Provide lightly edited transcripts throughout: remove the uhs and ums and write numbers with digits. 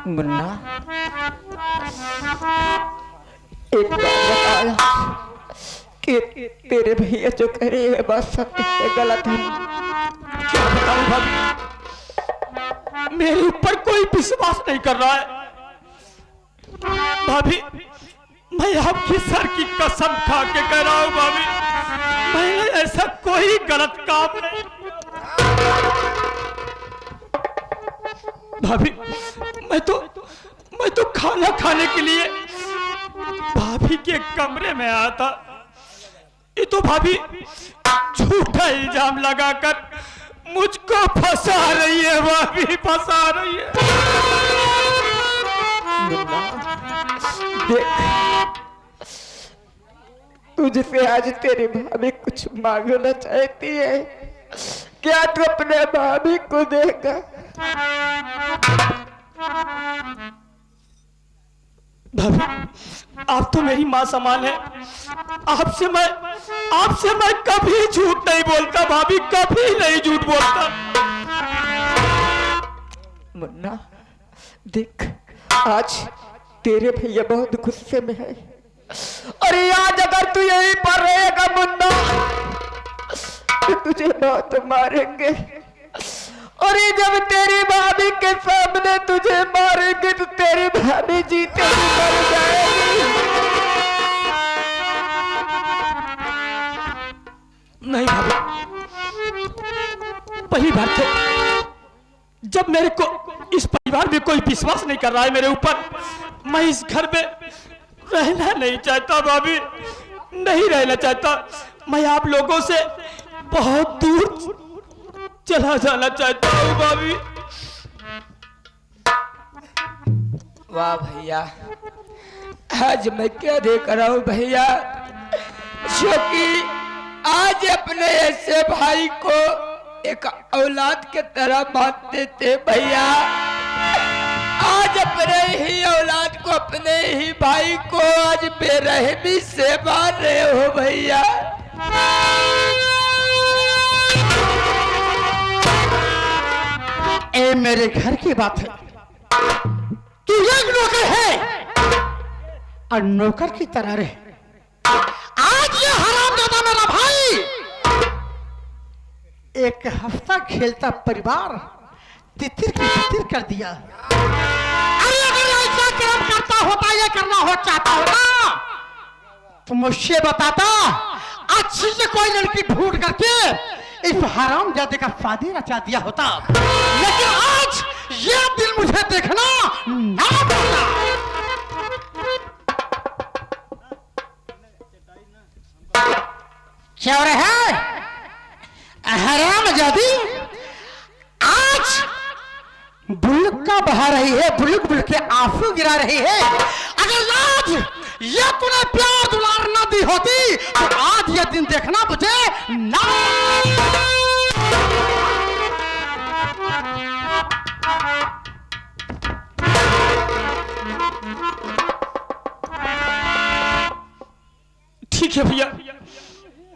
मुन्ना, एक बात बताया कि तेरे भैया जो कह रहे हैं बात सत्य है गलत है? क्या बताऊं भाभी, मेरे ऊपर कोई विश्वास नहीं कर रहा है। भाभी, मैं आपकी सर की कसम खा के कह रहा हूं भाभी, मैंने ऐसा कोई गलत काम नहीं। भाभी, मैं तो खाना खाने के लिए भाभी के कमरे में आया था। ये तो भाभी झूठा इल्जाम लगाकर मुझको फंसा रही है भाभी, फंसा रही है। देख, तुझसे आज तेरी भाभी कुछ मांगना चाहती है, क्या तू अपने भाभी को देगा? भाभी, आप तो मेरी माँ समान है। आपसे मैं कभी झूठ नहीं बोलता भाभी, कभी नहीं झूठ बोलता। मुन्ना देख, आज तेरे भैया बहुत गुस्से में है, और आज अगर तू यहीं पर रहेगा मुन्ना तो तुझे बहुत मारेंगे, और ये जब तेरी भाभी के सामने तुझे मारेंगे तो तेरी भाभी जीते ही मर जाएगी। नहीं भाभी, पहली बात है, जब मेरे को इस परिवार में कोई विश्वास नहीं कर रहा है मेरे ऊपर, मैं इस घर में रहना नहीं चाहता भाभी, नहीं रहना चाहता। मैं आप लोगों से बहुत दूर चला जाना चाहता हूँ भाभी। वाह भैया, आज मैं क्या देख रहा हूँ भैया, क्योंकि आज अपने ऐसे भाई को एक औलाद के तरह मानते थे भैया, आज अपने ही औलाद को, अपने ही भाई को आज बेरहमी से मार रहे हो भैया। ए मेरे घर की बात है, तू एक नौकर है और नौकर की तरह रहे। आज ये हरामजादा मेरा भाई एक हफ्ता खेलता परिवार तितिर की तितिर कर दिया। अरे अगर ऐसा काम करता होता, ये करना हो चाहता होता तो मुझसे बताता, अच्छी से कोई लड़की ढूंढ करके इस हरामजादे का शादी रचा दिया होता। लेकिन आज ये दिल मुझे देखना ना पड़ता। क्या है हरामजादी, आज बुल्का बहा रही है, बुल्क बुल्क के आंसू गिरा रही है। अगर आज ये तूने प्यार दुलार न दी होती तो आज ये दिन देखना मुझे ना। ठीक है भैया,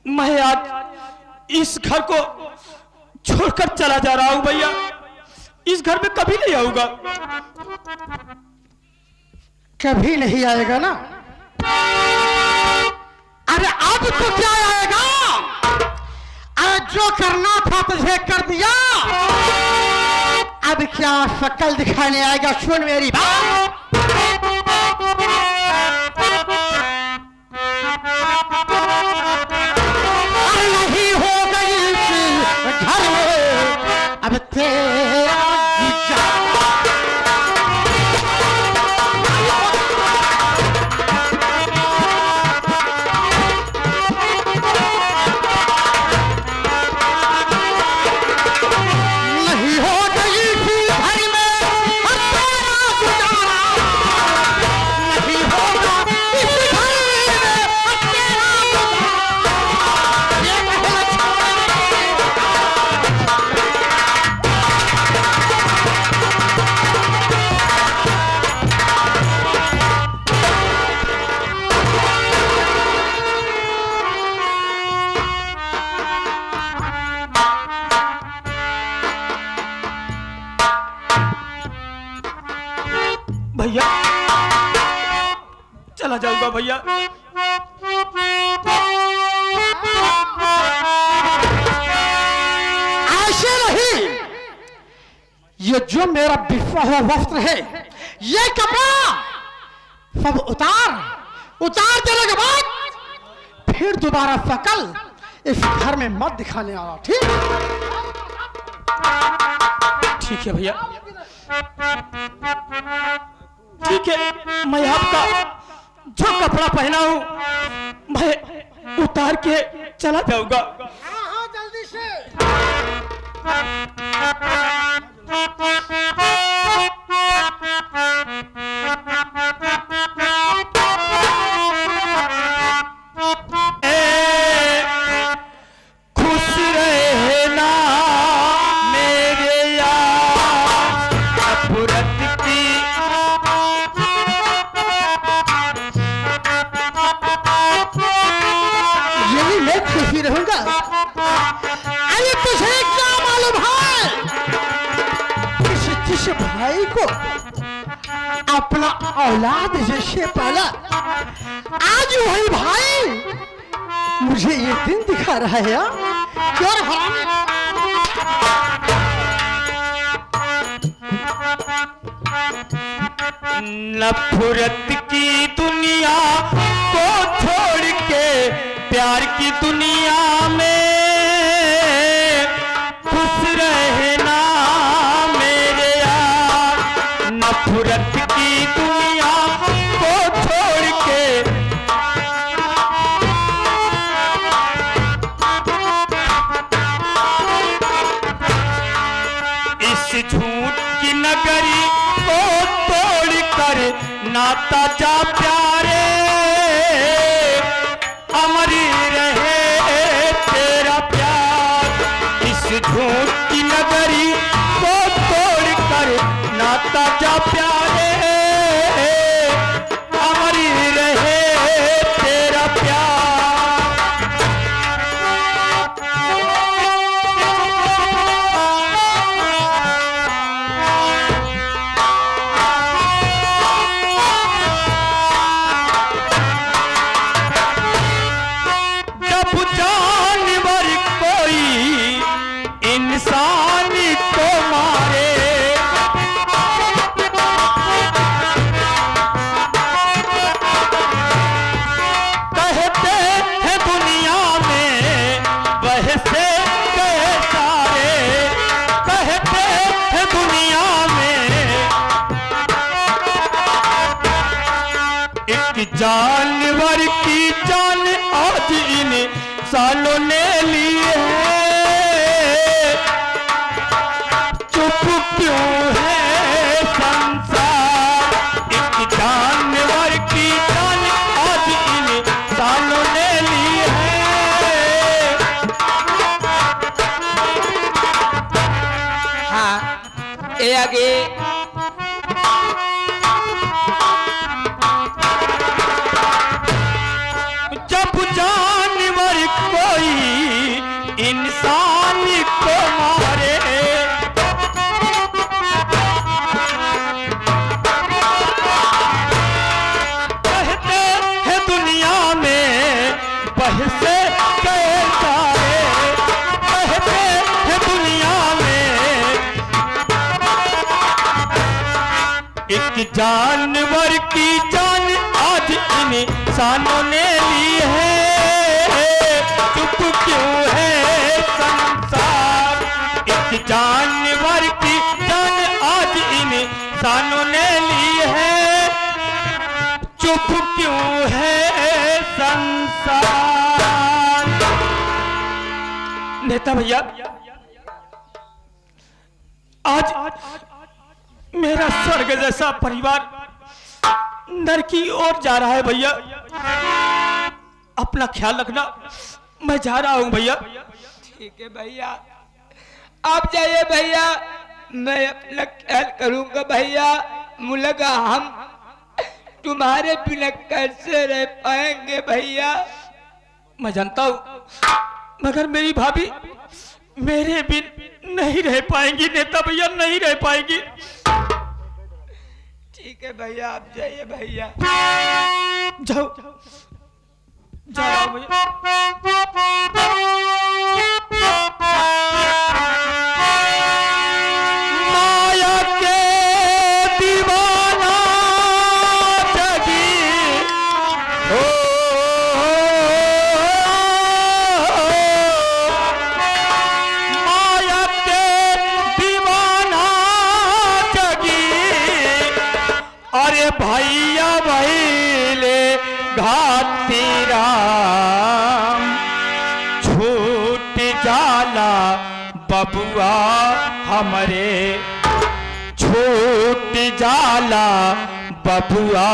मैं आज इस घर को छोड़कर चला जा रहा हूं भैया, इस घर में कभी नहीं आऊंगा। कभी नहीं आएगा ना? अरे अब तो क्या आएगा? अरे जो करना था तुझे कर दिया, अब क्या शक्ल दिखाने आएगा? सुन मेरी बात, नहीं हो गई घर में अब तेरा भैया, चला जाऊंगा भैया। ऐसे नहीं, ये जो मेरा बिफा हुआ वस्त्र है, ये कपड़ा सब उतार देने के बाद फिर दोबारा शकल इस घर में मत दिखाने आना, ठीक? ठीक है भैया, ठीक है। मैं आपका जो कपड़ा पहना हूं मैं उतार के चला जाऊंगा। हाँ जल्दी से। खुश रहना मेरे यार, नफरत की यही मैं खुशी रहूंगा। अरे तुझे क्या मालूम है, जिस भाई को अपना औलाद जैसे पाला, आज वही भाई मुझे ये दिन दिखा रहा है यार। क्यों रे हरामी? नफरत की दुनिया को छोड़ के प्यार की दुनिया में खुश रहना मेरे यार, नफरत की दुनिया को छोड़ के इस झूठ की नगरी को तोड़कर नाता जा प्यारे, अमर रहे तेरा प्यार। इस झूठ की नगरी को तोड़कर नाता जा प्यारे, अमर रहे तेरा प्यार। जानवर कोई इंसान को मारे, कहते हैं दुनिया में बहसे गए सारे, कहते हैं दुनिया में एक जानवर की जान आज इन सालों ने ली है, चुप क्यों है संसार। एक जानवर की जान आज इन सालों ने ली है। हाँ ये आगे जब जानवर कोई इंसान को मारे, कहते हैं दुनिया में बहसे गए सारे, कहते हैं दुनिया में एक जानवर की जान आज इंसानों ने ली है, चुप क्यों है संसार। एक जानवर की जान आज इंसानों ने ली है, चुप क्यों है संसार। नेता भैया, आज मेरा स्वर्ग जैसा परिवार नर की ओर जा रहा है भैया। अपना ख्याल रखना, मैं जा रहा हूं भैया। ठीक है भैया, आप जाइए भैया, मैं अपना ख्याल करूंगा भैया। मुलगा हम तुम्हारे बिना कैसे रह पाएंगे भैया। मैं जानता हूं, मगर मेरी भाभी मेरे बिन नहीं रह पाएंगी नेता भैया, नहीं रह पाएंगी। ठीक है है भैया, आप जाइए भैया। जाओ जाओ भैया। माया के दीवाना जगी हो, माया के दीवाना जगी। अरे भैया भैले घाती राम, छूट जाला बबुआ हमरे, छूट जाला बबुआ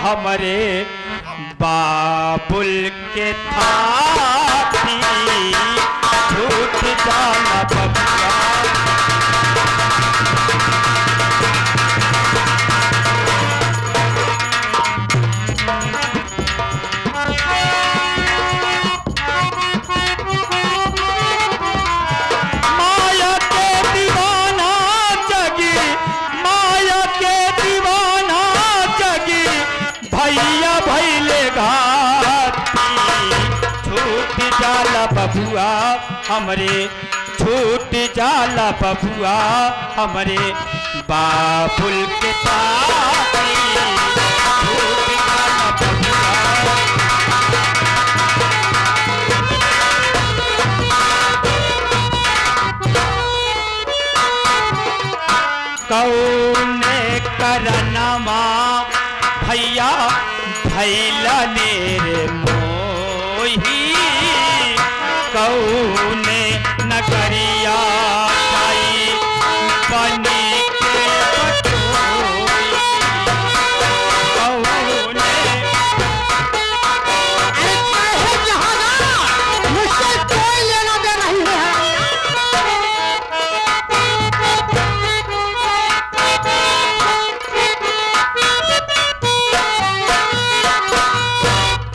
हमरे, बाबुल के थाती छूट जाला बबुआ। माया के दीवाना जगी, माया के दीवाना जगी, भैया भैले घाती छूट जाला बबुआ हमरे, छूट जाला बबुआ हमरे, बाबुल के थाती छूट जाला बबुआ। कौने करनमा भैया भैला नेरे मोही, कौने नगरिया जाई बनी के बटोही, कौने मुझसे कोई लेना देना नहीं है।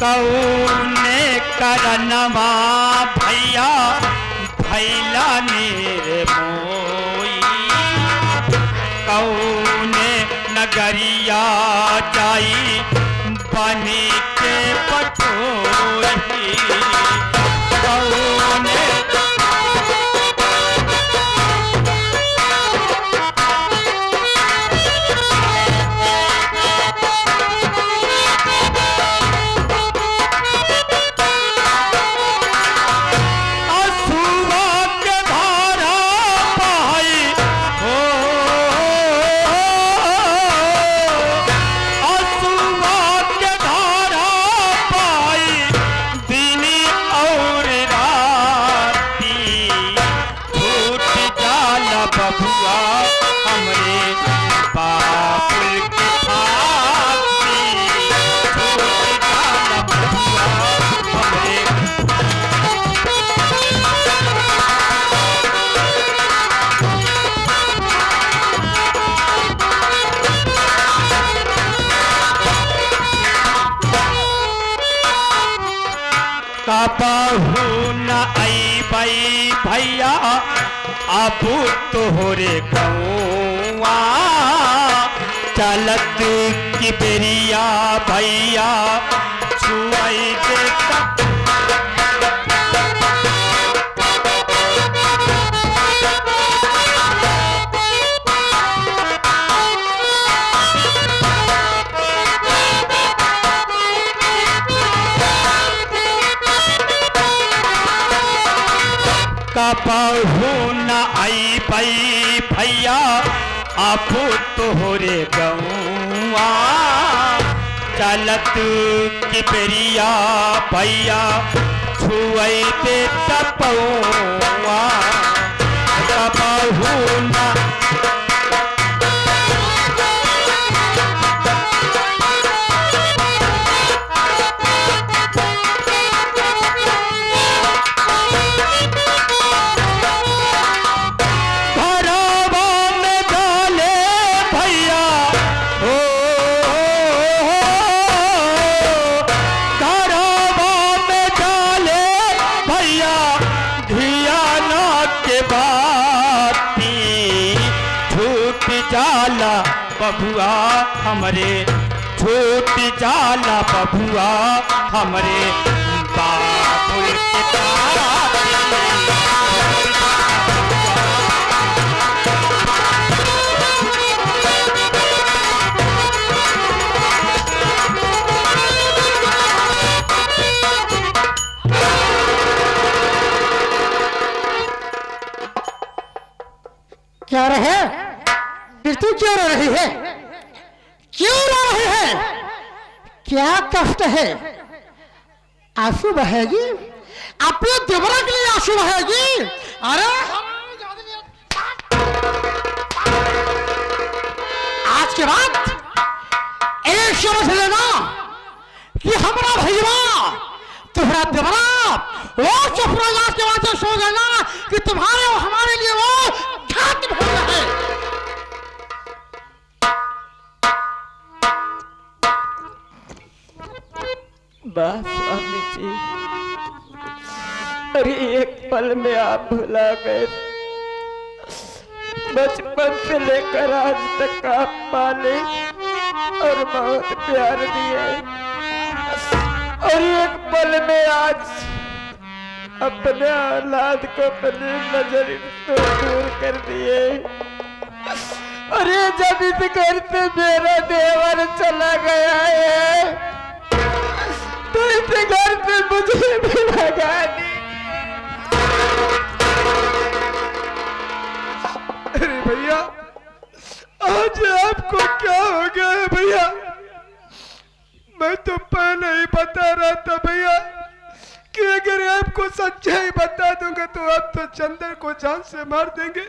कौने करनमा भैया भैला नेरे मोई, कौने नगरिया जाई बनी के पटोही, कौने असुआ के धारा पाई हो, असुआ के धारा पाई, दिनी और राती छूट जाला बबुआ हमरे, बाबुल के थाती छूट जाला बबुआ हमरे। कबहू न अइबै भैया अब तोहरे गौआ, चलत की बेरिया भैया छुआई देता। कबहू न अइबै भैया अब तोहरे गौआ, चलत की बेरिया भैया छुआई देता पौआ, कबहू न घरवा में डाले भैया हो, घरवा में डाले भैया धियाना के बाती बबुआ हमरे, छूट जाला बबुआ हमरे बाबुल के तारा। क्या रहे? फिर तू क्यों रो रही है? क्यों रो रही है? क्या कष्ट है? आंसू बहेगी? अपने देवरा के लिए आंसू बहेगी? अरे आज के बाद एक समझ लेना कि हमारा भैया तुम्हारा देवरा वो चुपड़ा आज के बाद सोच लेना कि तुम्हारे और हमारे लिए वो घात हो गया है। बस स्वामी जी, अरे एक पल में आप भुला गए। बचपन से लेकर आज तक आप पाले और बहुत प्यार दिए, और एक पल में आज अपने औलाद को अपनी नजर से दूर कर दिए। अरे जब इस घर से मेरा देवर चला गया है तो इस घर से मुझे भी भगा दी। अरे भैया, आज आपको क्या हो गया है भैया? मैं तो पहले ही बता रहा था भैया कि अगर आपको सच्चाई बता दूंगा तो आप तो चंदन को जान से मार देंगे।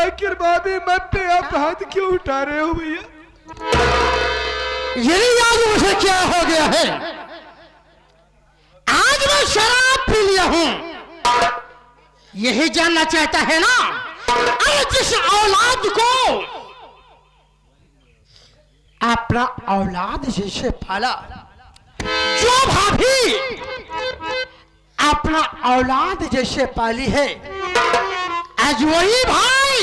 आखिर भाभी मत पे आप हाथ क्यों उठा रहे हो भैया? यही आज मुझे क्या हो गया है? आज मैं शराब पी लिया हूं, यही जानना चाहता है ना? अरे जिस औलाद को अपना औलाद जैसे पाला, जो भाभी अपना औलाद जैसे पाली है, आज वही भाई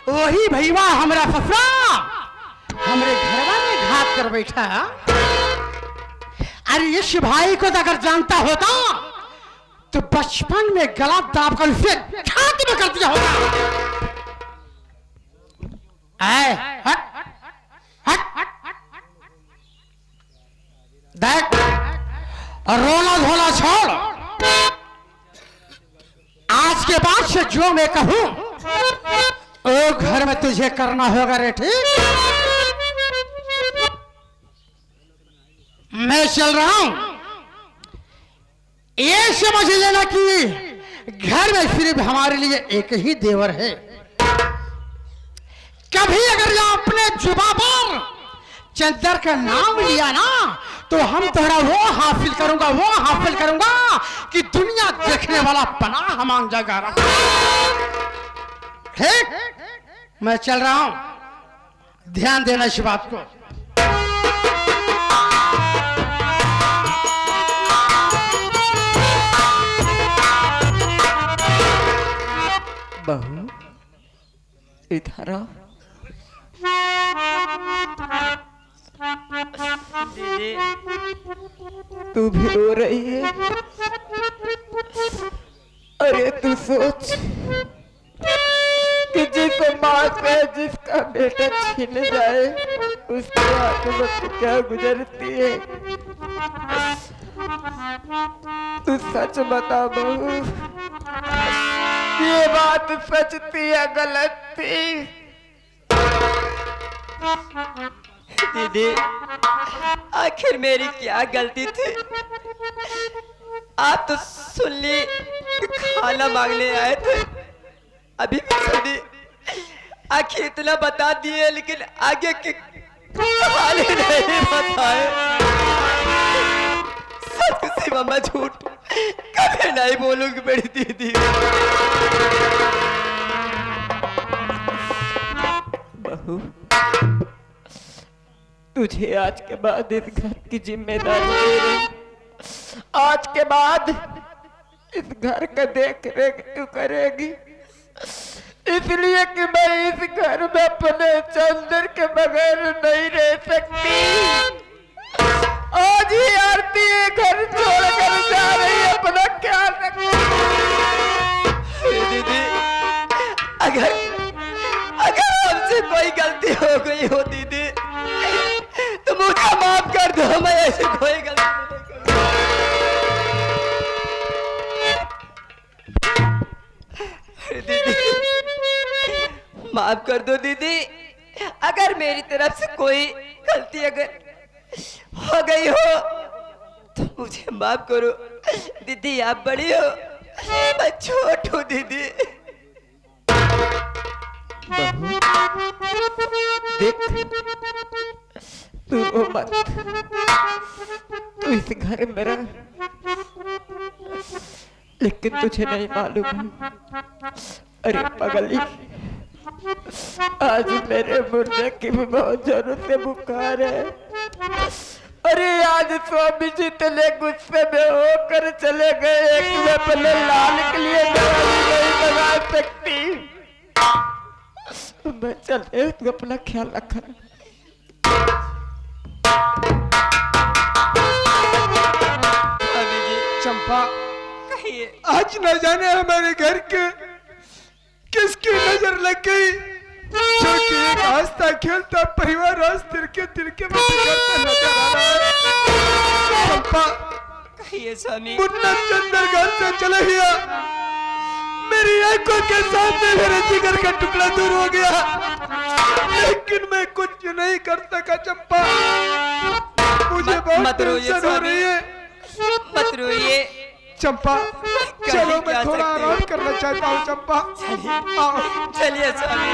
वही भैया हमारा ससुरा हमरे घरवा में घात कर बैठा। अरे इस भाई को तो अगर जानता होता तो बचपन में गला दाब कर उसे छाती में कर दिया होता। हट हट देख, रोना धोना छोड़। आज के बाद से जो मैं कहूं वो घर में तुझे करना होगा रे, ठीक? मैं चल रहा हूं। ये समझ लेना कि घर में सिर्फ हमारे लिए एक ही देवर है। कभी अगर ये अपने जुबा पर चंदर का नाम लिया ना तो हम तोहरा वो हासिल करूंगा कि दुनिया देखने वाला पनाह मांग जाएगा। ठीक, मैं चल रहा हूं, ध्यान देना इस बात को। बहू इधर आओ। दीदी, तू भी रो रही है? अरे तू सोच कि जिस माँ से जिसका बेटा छीन जाए उसके आत्मा क्या गुजरती है। तू सच बता बहू, ये बात सच थी या गलत थी? दीदी, आखिर मेरी क्या गलती थी? आप तो सुन ली खाना मांगने आए थे, अभी भी सुनी। आखिर इतना बता दिए लेकिन आगे के हाल ही नहीं बताए। सच से मम्मा झूठ कभी नहीं बोलूंगी बड़ी दीदी। बहू, तुझे आज के बाद इस घर की जिम्मेदारी दे रही। आज के बाद इस घर का देख रेख तू करेगी। इसलिए कि मैं इस घर में अपने चंदर के बगैर नहीं रह सकती। आज ही आरती ये घर छोड़कर जा रही है, अपना ख्याल रखो। दीदी, अगर अगर हमसे कोई गलती हो गई हो दीदी, तो मुझे माफ कर दो। मैं ऐसी कोई गलती नहीं करूंगा। दीदी, माफ कर दो दीदी। अगर मेरी तरफ से कोई गलती अगर हो गई हो तो मुझे माफ करो दीदी। आप बड़ी हो, मैं छोट हूँ दीदी। देख, तू रो मत, तू इस घर में रह, लेकिन तुझे नहीं मालूम। अरे पगली, आज मेरे मुर्दे की भी बहुत जोरों से बुखार है। अरे आज स्वामी जी इतने गुस्से में होकर चले गए कि मैं अपने लाल के लिए दवाई नहीं मंगा सकती। मैं चले, तू अपना ख्याल रखना। चंपा, कहिए। आज न जाने हमारे घर के किसकी नजर लग गई, जो कि एक हंसता खेलता परिवार आज तिरके तिरके में बिखरता नजर आ रहा है। चंपा, कहिए स्वामी। मुन्ना चंदर घर से चला गया, मेरी आंखों के सामने मेरे जिगर का टुकड़ा दूर हो गया, लेकिन मैं कुछ नहीं कर सका। चंपा, मुझे बहुत टेंशन हो रही है। मत रोइए चंपा, चलो मैं थोड़ा आराम करना चाहता हूँ। चंपा, चलिए स्वामी।